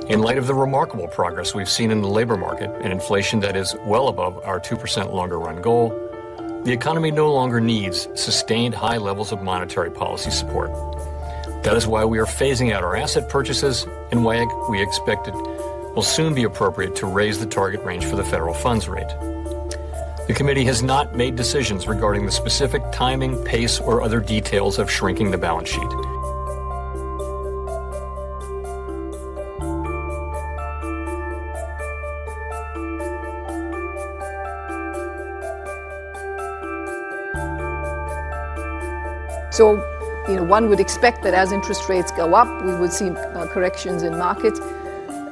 In light of the remarkable progress we've seen in the labor market and inflation that is well above our 2% longer run goal, the economy no longer needs sustained high levels of monetary policy support. That is why we are phasing out our asset purchases and why we expect it will soon be appropriate to raise the target range for the federal funds rate. The committee has not made decisions regarding the specific timing, pace, or other details of shrinking the balance sheet. So, one would expect that as interest rates go up, we would see corrections in markets.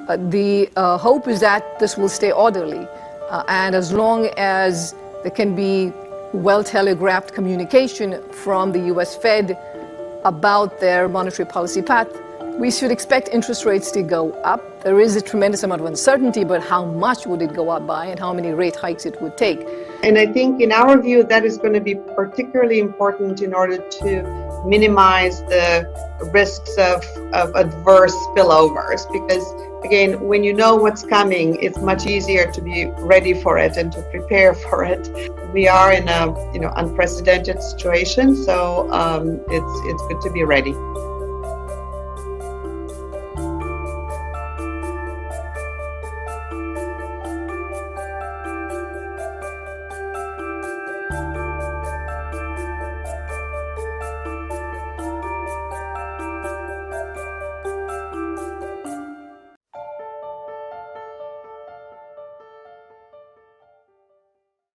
The hope is that this will stay orderly, and as long as there can be well-telegraphed communication from the US Fed about their monetary policy path, we should expect interest rates to go up. There is a tremendous amount of uncertainty about how much would it go up by and how many rate hikes it would take. And I think in our view, that is going to be particularly important in order to minimize the risks of adverse spillovers, because again, when you know what's coming, it's much easier to be ready for it and to prepare for it. We are in a unprecedented situation, so it's good to be ready.